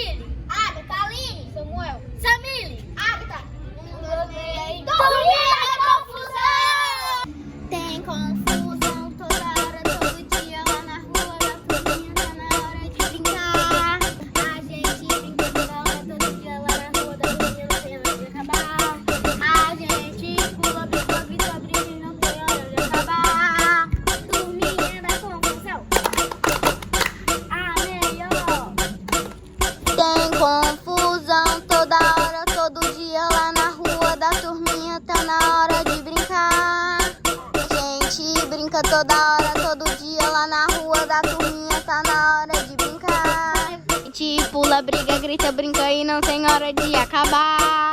Camille, Agatha, Aline, Samuel, Samile, Agatha. Turminha da confusão! Tem confusão toda hora, todo dia lá na rua da turminha, tá na hora de brincar. A gente brinca toda hora, todo dia lá na rua da turminha, não tem hora de acabar. A gente pula, brinca, grita, brinca e não tem hora de acabar. Turminha da confusão, a melhor. Tem confusão toda hora, todo dia lá na rua da turminha, tá na hora de brincar. A gente brinca toda hora, todo dia lá na rua da turminha, tá na hora de brincar. A gente pula, briga, grita, brinca e não tem hora de acabar.